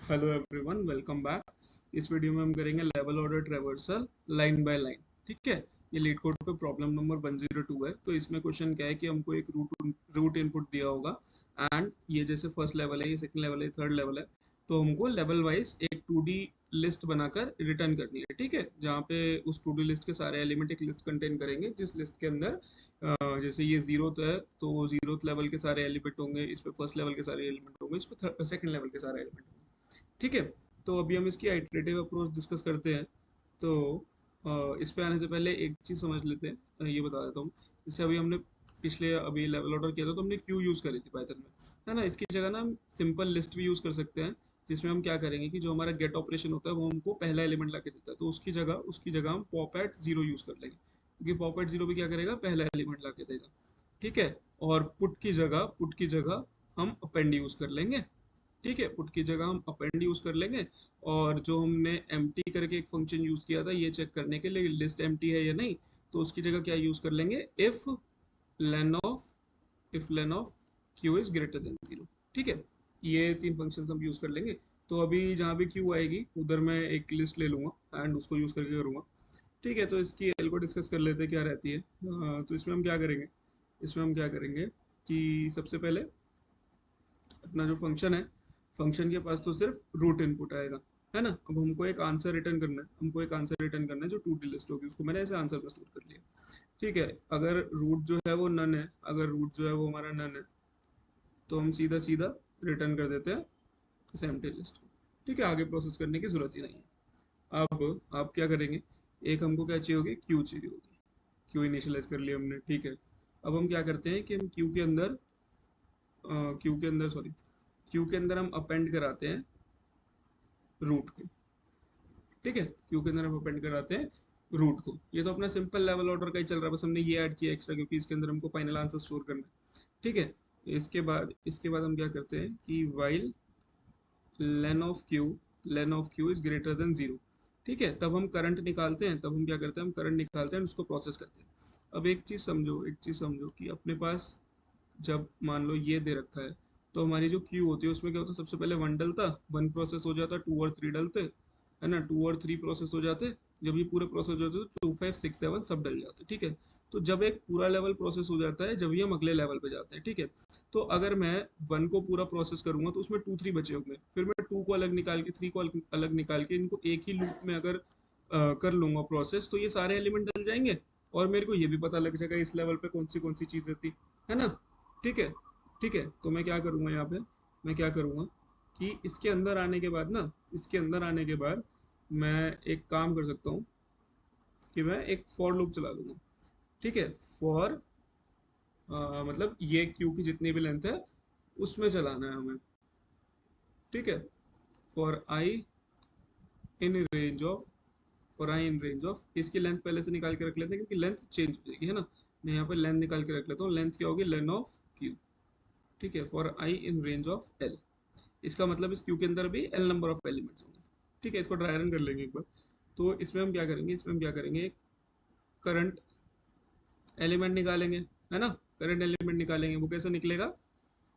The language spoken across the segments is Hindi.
Hello everyone, welcome back. इस वीडियो में हम करेंगे level order traversal line by line. ठीक है। ये लीड कोड पे प्रॉब्लम नंबर 102 है। तो इसमें क्वेश्चन क्या है कि हमको एक रूट इनपुट दिया होगा एंड ये जैसे फर्स्ट लेवल है, ये सेकंड लेवल है, थर्ड लेवल है। तो हमको लेवल वाइज एक 2D लिस्ट बनाकर रिटर्न करनी है। ठीक है, जहाँ पे उस 2D लिस्ट के सारे एलिमेंट एक लिस्ट कंटेन करेंगे, जिस लिस्ट के अंदर जैसे ये जीरोथ है तो जीरोथ लेवल के सारे एलिमेंट होंगे, इस पे फर्स्ट लेवल के सारे एलिमेंट होंगे, इस पे सेकंड लेवल के सारे एलिमेंट होंगे। ठीक है। तो अभी हम इसकी आइटरेटिव अप्रोच डिस्कस करते हैं। तो इस पे आने से पहले एक चीज़ समझ लेते हैं। ये बता देता हूँ। जैसे अभी हमने पिछले अभी लेवल ऑर्डर किया था तो हमने क्यू यूज़ करी थी पाइथन में, है ना। इसकी जगह ना हम सिंपल लिस्ट भी यूज़ कर सकते हैं, जिसमें हम क्या करेंगे कि जो हमारा गेट ऑपरेशन होता है वो हमको पहला एलिमेंट ला के देता है, तो उसकी जगह हम पॉप एट जीरो यूज़ कर लेंगे, क्योंकि पॉप एट जीरो भी क्या करेगा, पहला एलिमेंट ला के देगा। ठीक है। और पुट की जगह हम अपेंड यूज़ कर लेंगे। ठीक है, पुट की जगह हम अपेंड यूज कर लेंगे। और जो हमने एम्प्टी करके एक फंक्शन यूज किया था ये चेक करने के लिए लिस्ट एम्प्टी है या नहीं, तो उसकी जगह क्या यूज कर लेंगे, if lane of Q is greater than zero. ठीक है। ये तीन फंक्शन हम यूज कर लेंगे। तो अभी जहाँ भी क्यू आएगी उधर मैं एक लिस्ट ले लूंगा एंड उसको यूज करके करूंगा। ठीक है। तो इसकी एल को डिस्कस कर लेते हैं क्या रहती है। तो इसमें हम क्या करेंगे, कि सबसे पहले अपना जो फंक्शन है, फंक्शन के पास तो सिर्फ रूट इनपुट आएगा, है ना। अब हमको एक आंसर रिटर्न करना है जो टू डी लिस्ट होगी, उसको मैंने ऐसे आंसर में स्टोर कर लिया। ठीक है। अगर रूट जो है वो नन है, अगर रूट जो है वो हमारा नन है, तो हम सीधा सीधा रिटर्न कर देते हैं इस एम्प्टी लिस्ट को। ठीक है, आगे प्रोसेस करने की जरूरत ही नहीं है। अब आप क्या करेंगे, एक हमको क्या चाहिए होगी, क्यू चाहिए होगी। क्यू इनिशियलाइज कर लिया हमने। ठीक है। अब हम क्या करते हैं कि हम क्यू के अंदर हम अपेंड कराते हैं रूट को। ठीक है, क्यू के अंदर हम अपेंड कराते हैं रूट को। ये तो अपना सिंपल लेवल ऑर्डर का ही चल रहा है, बस हमने ये ऐड किया एक्स्ट्रा क्योंकि इसके अंदर हमको फाइनल आंसर स्टोर करना है। ठीक है। इसके बाद हम क्या करते हैं कि while lane of Q is greater than zero. ठीक है, तब हम करंट निकालते हैं, तब हम क्या करते हैं, हम करंट निकालते हैं और उसको प्रोसेस करते हैं। अब एक चीज समझो कि अपने पास जब मान लो ये दे रखा है, तो हमारी जो क्यू होती है उसमें क्या होता है, सबसे पहले वन डलता, वन प्रोसेस हो जाता, टू और थ्री डलते, है ना, टू और थ्री प्रोसेस हो जाते। जब ये पूरे प्रोसेस हो जाते तो टू फाइव सिक्स सेवन सब डल जाते। ठीक है। तो जब एक पूरा लेवल प्रोसेस हो जाता है, जब ये हम अगले लेवल पे जाते हैं। ठीक है। तो अगर मैं वन को पूरा प्रोसेस करूंगा तो उसमें टू थ्री बचे होंगे, फिर मैं टू को अलग निकाल के, थ्री को अलग निकाल के, इनको एक ही लूप में अगर कर लूंगा प्रोसेस, तो ये सारे एलिमेंट डल जाएंगे। और मेरे को ये भी पता लग जाएगा इस लेवल पे कौन सी चीजें थी, है ना। ठीक है। ठीक है, तो मैं क्या करूँगा यहाँ पे, मैं क्या करूँगा कि इसके अंदर आने के बाद मैं एक काम कर सकता हूँ कि मैं एक फॉर लूप चला दूंगा। ठीक है। फॉर मतलब ये क्यू की जितनी भी लेंथ है उसमें चलाना है हमें। ठीक है। For I in range of for I in range of इसकी लेंथ पहले से निकाल के रख लेते हैं क्योंकि लेंथ चेंज हो जाएगी, है ना। मैं यहाँ पे लेंथ निकाल के रख लेता हूँ, लेंथ क्या होगी, लेन ऑफ क्यू। ठीक है, for I in range of L. इसका मतलब इस क्यू के अंदर भी एल नंबर ऑफ एलिमेंट्स होंगे। ठीक है, इसको ड्राई रन कर लेंगे एक बार। तो इसमें हम क्या करेंगे करंट एलिमेंट निकालेंगे, है ना। करंट एलिमेंट निकालेंगे, वो कैसे निकलेगा,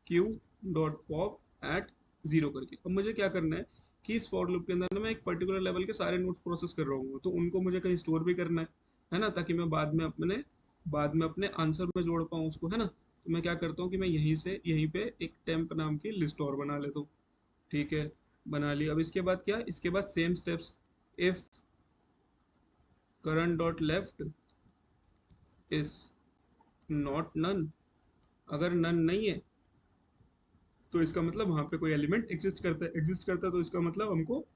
Q dot pop at zero करके। अब मुझे क्या करना है कि इस फॉर लूप के अंदर ना मैं एक पर्टिकुलर लेवल के सारे नोट्स प्रोसेस कर रहा हूँ, तो उनको मुझे कहीं स्टोर भी करना है ना, ताकि मैं बाद में अपने आंसर में जोड़ पाऊँ उसको, है ना। तो मैं क्या करता हूँ कि मैं यहीं पे एक टेम्प नाम की लिस्ट और बना लेता हूँ। ठीक है, बना लिया। अब इसके बाद same steps, if current dot left is not none, अगर नन नहीं है तो इसका मतलब वहां पे कोई एलिमेंट एग्जिस्ट करता है तो इसका मतलब हमको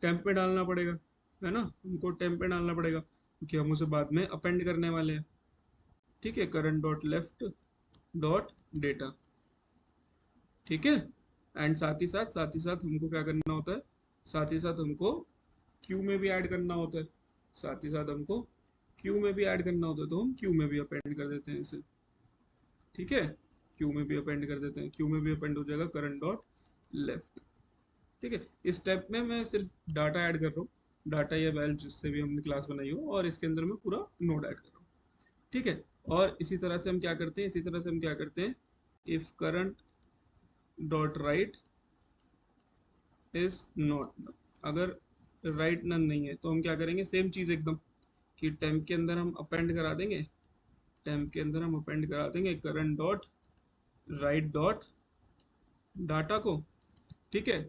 टेम्प पे डालना पड़ेगा, है ना। हमको टेम्प पे डालना पड़ेगा क्योंकि हम उसे बाद में अपेंड करने वाले हैं। ठीक है, current dot left dot data. ठीक है। एंड साथ ही साथ हमको क्या करना होता है, साथ ही साथ हमको क्यू में भी ऐड करना होता है, साथ ही साथ हमको क्यू में भी ऐड करना होता है, तो हम क्यू में भी अपेंड कर देते हैं इसे। ठीक है, क्यू में भी अपेंड कर देते हैं, क्यू में भी अपेंड हो जाएगा करंट डॉट लेफ्ट। ठीक है। इस स्टेप में मैं सिर्फ डाटा ऐड कर रहा हूँ, डाटा या वैल जिससे भी हमने क्लास बनाई हो, और इसके अंदर मैं पूरा नोड ऐड कर रहा हूँ। ठीक है। और इसी तरह से हम क्या करते हैं, if current dot right is not null. अगर राइट नन नहीं है तो हम क्या करेंगे, सेम चीज एकदम, कि टेम्प के अंदर हम अपेंड करा देंगे, टेम्प के अंदर हम अपेंड करा देंगे current dot right dot data को, ठीक है,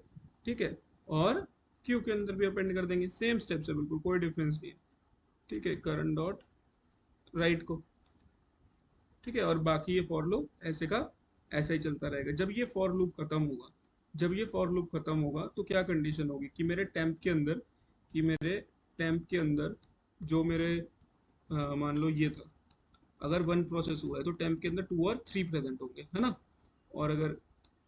ठीक है। और क्यू के अंदर भी अपेंड कर देंगे, सेम स्टेप से, बिल्कुल कोई डिफरेंस नहीं है, ठीक है, करंट डॉट राइट को, ठीक है। और बाकी ये फॉर लूप ऐसे का ऐसा ही चलता रहेगा। जब ये फॉर लूप खत्म होगा, जब ये फॉर लूप खत्म होगा तो क्या कंडीशन होगी कि मेरे टेम्प के अंदर, कि मेरे टेम्प के अंदर जो मेरे मान लो ये था, अगर वन प्रोसेस हुआ है तो टेम्प के अंदर टू और थ्री प्रेजेंट होंगे, है ना। और अगर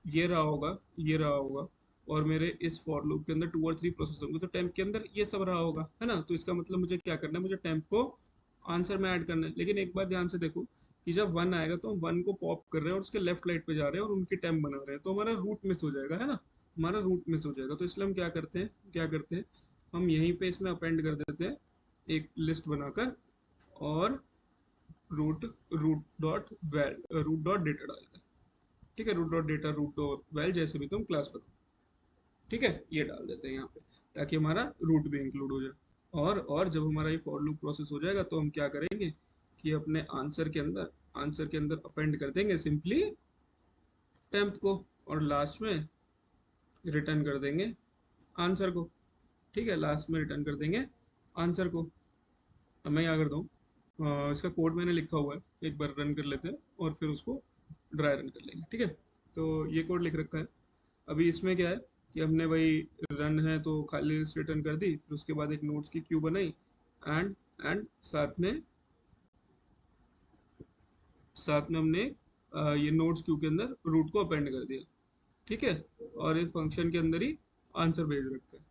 ये रहा होगा, ये रहा होगा, और मेरे इस फॉर लूप के अंदर टू और थ्री प्रोसेस होंगे तो टेम्प के अंदर ये सब रहा होगा, है ना। तो इसका मतलब मुझे क्या करना है, मुझे टेम्प को आंसर में ऐड करना है। लेकिन एक बात ध्यान से देखो कि जब वन आएगा तो हम वन को पॉप कर रहे हैं और उसके लेफ्ट राइट पे जा रहे हैं और उनकी टेम्प बना रहे हैं, तो हमारा रूट मिस हो जाएगा, है ना, हमारा रूट मिस हो जाएगा। तो इसलिए हम क्या करते हैं, क्या करते हैं, हम यहीं पे इसमें अपेंड कर देते हैं एक लिस्ट बनाकर, और root root dot val root dot data डालकर, ठीक है, root dot data root dot val जैसे भी तुम क्लास बनाओ, ठीक है, ये डाल देते हैं यहाँ पे ताकि हमारा रूट भी इंक्लूड हो जाए। और जब हमारा ये फॉर लूप प्रोसेस हो जाएगा तो हम क्या करेंगे कि अपने आंसर के अंदर अपेंड कर देंगे सिंपली टेम्प को, और लास्ट में रिटर्न कर देंगे आंसर को, ठीक है, लास्ट में रिटर्न कर देंगे आंसर को। अब मैं क्या करता हूँ, इसका कोड मैंने लिखा हुआ है, एक बार रन कर लेते हैं और फिर उसको ड्राई रन कर लेंगे, ठीक है। तो ये कोड लिख रखा है। अभी इसमें क्या है कि हमने वही रन है तो खाली लिस्ट रिटर्न कर दी, फिर उसके बाद एक नोट्स की क्यू बनाई, एंड एंड साथ में हमने ये नोट्स क्यू के अंदर रूट को अपेंड कर दिया, ठीक है। और इस फंक्शन के अंदर ही आंसर भेज रखा है,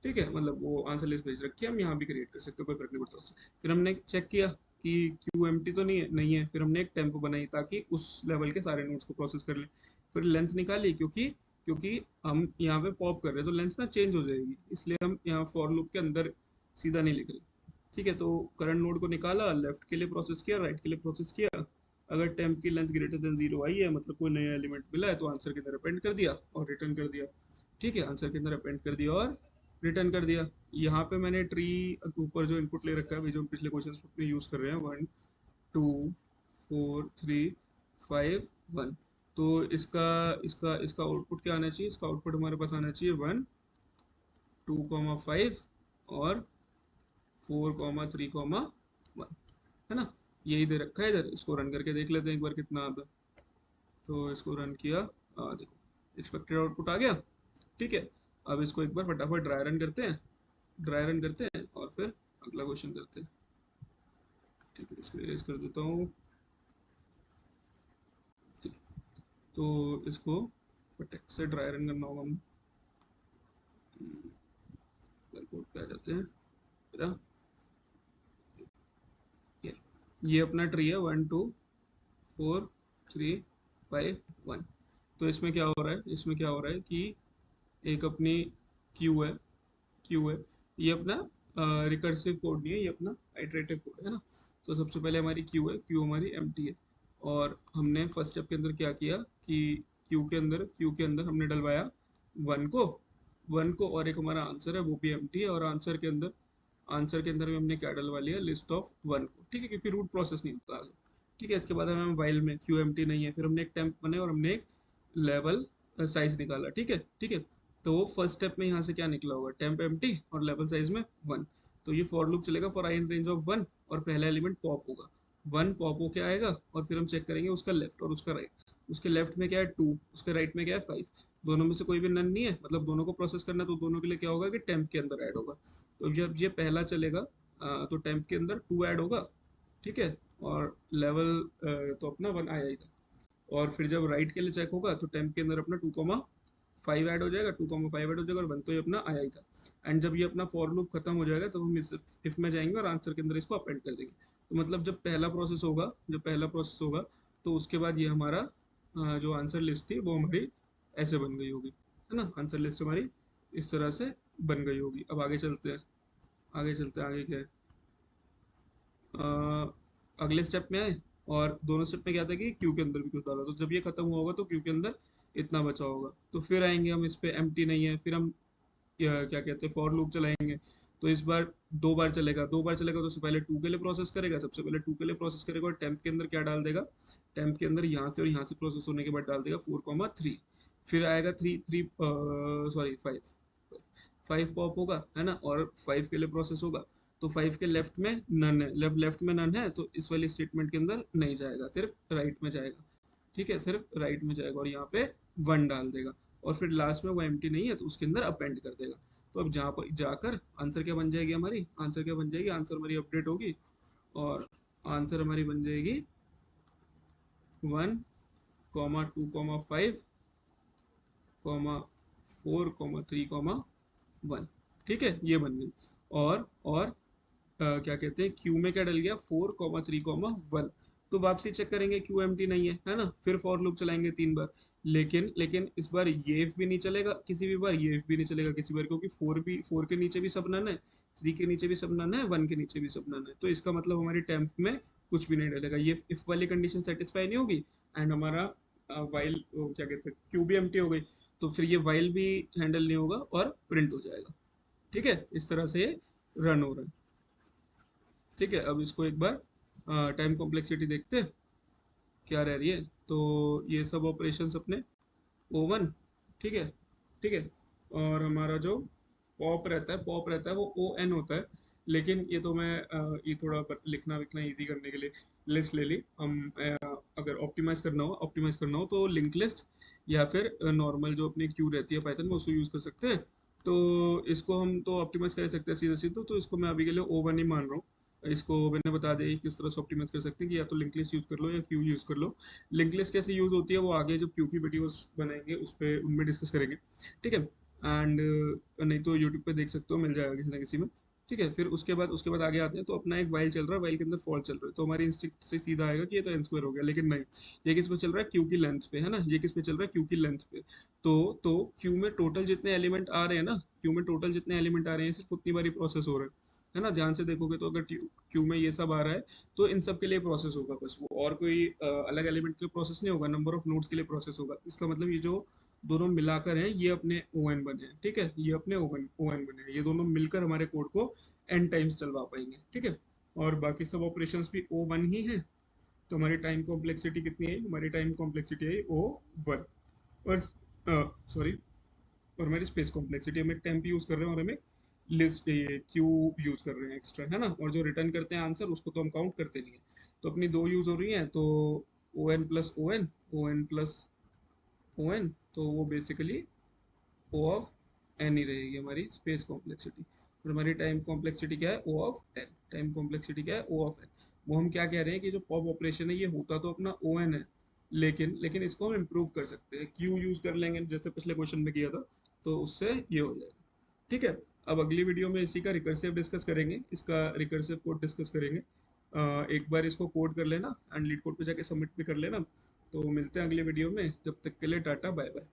ठीक है, मतलब वो आंसर लिस्ट भेज रखी है, हम यहाँ भी क्रिएट कर सकते हैं, कोई फर्क नहीं पड़ता उससे। फिर हमने चेक किया कि क्यू एम्प्टी तो नहीं है, फिर हमने एक टेम्पो बनाई ताकि उस लेवल के सारे नोट्स को प्रोसेस कर ले। फिर लेंथ निकाली, क्योंकि क्योंकि हम यहाँ पे पॉप कर रहे हैं तो लेंथ ना चेंज हो जाएगी, इसलिए हम यहाँ फॉर लूप के अंदर सीधा नहीं लिख रहे, ठीक है। तो करंट नोड को निकाला, लेफ्ट के लिए प्रोसेस किया, राइट के लिए प्रोसेस किया। अगर टेम्प की लेंथ ग्रेटर देन जीरो आई है, मतलब कोई नया एलिमेंट मिला है, तो आंसर के अंदर अपेंड कर दिया और रिटर्न कर दिया, ठीक है, आंसर के अंदर अपेंड कर दिया और रिटर्न कर दिया। यहाँ पे मैंने ट्री ऊपर जो इनपुट ले रखा है, जो हम पिछले क्वेश्चन में यूज कर रहे हैं, 1 2 4 3 5 1, तो इसका इसका इसका आउटपुट क्या आना चाहिए, इसका आउटपुट हमारे पास आना चाहिए 1 2 5 और 4 3 1, है ना। यही दे रखा है इधर, इसको रन करके देख लेते हैं एक बार कितना आता है। तो इसको रन किया, देखो एक्सपेक्टेड आउटपुट आ गया, ठीक है। अब इसको एक बार फटाफट ड्राई रन करते हैं, और फिर अगला क्वेश्चन करते हैं, ठीक है। इसको इरेज कर देता हूँ, ठीक है। तो इसको फटक से ड्राई रन करना होगा, हम कोड पे आ जाते हैं मेरा, ये ये अपना ट्री है 1 2 4 3 5 1। तो इसमें क्या हो रहा है, इसमें क्या हो रहा है कि एक अपनी क्यू है, क्यू है, ये अपना रिकर्सिव कोड नहीं है, ये अपना आइटरेटिव कोड है ना। तो सबसे पहले हमारी क्यू है, क्यू हमारी एम्प्टी है, और हमने फर्स्ट स्टेप के अंदर क्या किया कि क्यू के अंदर हमने डलवाया वन को और एक हमारा आंसर है वो भी एम्प्टी है, और आंसर के अंदर भी हमने क्या डलवा लिया, लिस्ट ऑफ वन को, ठीक है, क्योंकि रूट प्रोसेस नहीं होता आगे, ठीक है। इसके बाद हमें वाइल में क्यू एम्प्टी नहीं है, फिर हमने एक टेम्प बनाया और हमने एक लेवल साइज निकाला, ठीक है, ठीक है। तो फर्स्ट स्टेप में यहाँ से क्या निकला होगा, टेम्प एम्प्टी और लेवल साइज में 1। तो ये फॉर लूप चलेगा for I in range of 1, और पहला एलिमेंट पॉप होगा, 1 पॉप होके आएगा, और फिर हम चेक करेंगे उसका लेफ्ट और उसका राइट। उसके लेफ्ट में क्या है 2, उसके राइट में क्या है 5, दोनों में से कोई भी नन नहीं है, मतलब दोनों को प्रोसेस करना है, तो दोनों के लिए क्या होगा कि टेम्प के अंदर ऐड होगा। तो जब ये पहला चलेगा तो टेम्प के अंदर 2 ऐड होगा, ठीक है, और लेवल तो अपना 1 आया ही था। और फिर जब राइट के लिए चेक होगा तो टेम्प के अंदर अपना 2 5 ऐड हो जाएगा, 2 5 ऐड हो जाएगा, और 1 तो ये अपना आया ही था। एंड जब ये अपना फॉर लूप खत्म हो जाएगा तो हम इस इफ में जाएंगे और आंसर के अंदर इसको अपेंड कर देंगे। तो मतलब जब पहला प्रोसेस होगा तो उसके बाद ये हमारा जो आंसर लिस्ट थी वो हमारी ऐसे बन गई होगी, है ना, आंसर लिस्ट हमारी इस तरह से बन गई होगी। अब आगे चलते हैं, आगे क्या है, अगले स्टेप में आए, और दोनों स्टेप में क्या था कि क्यू के अंदर भी कुछ डाला, तो जब ये खत्म हुआ होगा तो क्यू के अंदर इतना बचा होगा। तो फिर आएंगे हम इस पे, एम्प्टी नहीं है, फिर हम क्या कहते हैं फॉर लूप चलाएंगे। तो इस बार 2 बार चलेगा, 2 बार चलेगा तो सबसे पहले 2 के लिए प्रोसेस करेगा, सबसे पहले 2 के लिए प्रोसेस करेगा और टेम्प के अंदर क्या डाल देगा, टेम्प के अंदर यहाँ से और यहाँ से प्रोसेस होने के बाद डाल देगा 4,3। फिर आएगा 5 5 पॉप होगा है ना, और 5 के लिए प्रोसेस होगा। तो 5 के लेफ्ट में नन है, लेफ्ट लेफ्ट में नन है, तो इस वाली स्टेटमेंट के अंदर नहीं जाएगा, सिर्फ राइट में जाएगा। ठीक है, सिर्फ राइट में जाएगा और यहाँ पे 1 डाल देगा। और फिर लास्ट में वो एम्प्टी नहीं है तो उसके अंदर अपेंड कर देगा। तो अब जहाँ पर जाकर आंसर क्या बन जाएगी हमारी, आंसर क्या बन जाएगी, आंसर हमारी अपडेट होगी और आंसर हमारी बन जाएगी 1,2,5, 4,3,1। ठीक है, ये बन गई। और क्या कहते हैं क्यू में क्या डल गया, 4,3,1। तो वापसी चेक करेंगे, क्यू एम्प्टी नहीं है ना, फिर फॉर लूप चलाएंगे 3 बार। लेकिन लेकिन इस बार ये इफ भी नहीं चलेगा किसी भी बार, ये इफ भी नहीं चलेगा किसी बार, क्योंकि 4 के नीचे भी सब नन है, 3 के नीचे भी सब नन है, 1 के नीचे भी सब नन है। तो इसका मतलब हमारी टेम्प में कुछ भी नहीं डलेगा, ये इफ वाली कंडीशन सेटिस्फाई नहीं होगी। एंड हमारा वाइल क्या कहते हैं क्यू भी एम्प्टी हो गई, तो फिर ये वाइल भी हैंडल नहीं होगा और प्रिंट हो जाएगा। ठीक है, इस तरह से ये रन हो रहा है। ठीक है, अब इसको एक बार टाइम कॉम्प्लेक्सिटी देखते हैं क्या रह रही है। तो ये सब ऑपरेशंस अपने O1। ठीक है, ठीक है। और हमारा जो पॉप रहता है वो ON होता है। लेकिन ये तो मैं ये थोड़ा लिखना विखना इजी करने के लिए लिस्ट ले ली हम। अगर ऑप्टिमाइज करना हो तो लिंक लिस्ट या फिर नॉर्मल जो अपनी क्यू रहती है पाइथन में उसको यूज़ कर सकते हैं। तो इसको हम तो ऑप्टिमाइज कर सकते हैं सीधे सीधे, तो इसको मैं अभी के लिए O1 ही मान रहा हूँ। इसको मैंने बता दिया कि किस तरह से ऑप्टिमाइज कर सकते हैं कि या तो लिंक लिस्ट यूज़ कर लो या क्यू यूज़ कर लो। लिंक लिस्ट कैसे यूज़ होती है वो आगे जब क्यू की वीडियोस बनाएंगे उस पर उनमें डिस्कस करेंगे। ठीक है। एंड नहीं तो यूट्यूब पे देख सकते हो, मिल जाएगा किसी ना किसी में। ठीक है, फिर उसके बाद आगे आते हैं। तो अपना एक वाइल चल रहा है, वाइल के अंदर फॉल चल रहा है, तो हमारी इंस्टिंक्ट से सीधा आएगा कि ये तो एन स्क्वायर हो गया, लेकिन नहीं। ये किस पे चल रहा है, क्यू की लेंथ पे है ना, ये किस पे चल रहा है, क्यू की लेंथ पे। तो क्यू में टोटल जितने एलिमेंट आ रहे हैं ना, क्यू में टोटल जितने एलिमेंट आ रहे हैं सिर्फ उतनी बारी प्रोसेस हो रहा है ना। ध्यान से देखोगे तो अगर क्यू में ये सब आ रहा है तो इन सब के लिए प्रोसेस होगा बस, वो और कोई अलग एलिमेंट के लिए प्रोसेस नहीं होगा, नंबर ऑफ नोड्स के लिए प्रोसेस होगा। इसका मतलब ये जो दोनों मिलाकर हैं ये अपने ON बने हैं। ठीक है, ये अपने ON बने हैं, ये दोनों मिलकर हमारे कोड को n टाइम्स चलवा पाएंगे। ठीक है, और बाकी सब ऑपरेशंस भी O1 ही है। तो हमारी टाइम कॉम्प्लेक्सिटी कितनी है, हमारी टाइम कॉम्प्लेक्सिटी है O1। और सॉरी, और हमारी स्पेस कॉम्प्लेक्सिटी, हमें टेम्प यूज कर रहे हैं और हमें लिस्ट ये क्यू यूज कर रहे हैं एक्स्ट्रा है ना। और जो रिटर्न करते हैं आंसर उसको तो हम काउंट करते नहीं है। तो अपनी दो यूज हो रही हैं, तो ON plus ON plus ON, तो वो बेसिकली O ऑफ N ही रहेगी हमारी स्पेस कॉम्प्लेक्सिटी। और हमारी टाइम कॉम्प्लेक्सिटी क्या है, O of N। Time complexity क्या है, O ऑफ N। वो हम क्या कह रहे हैं कि जो पॉप ऑपरेशन है ये होता तो अपना ON है, लेकिन लेकिन इसको हम इम्प्रूव कर सकते हैं, क्यू यूज कर लेंगे जैसे पिछले क्वेश्चन में किया था, तो उससे ये हो जाएगा। ठीक है, अब अगली वीडियो में इसी का रिकर्सिव डिस्कस करेंगे, इसका रिकर्सिव कोड डिस्कस करेंगे। एक बार इसको कोड कर लेना एंड लीड कोड पे जाके सबमिट भी कर लेना। तो मिलते हैं अगली वीडियो में, जब तक के लिए टाटा बाय बाय।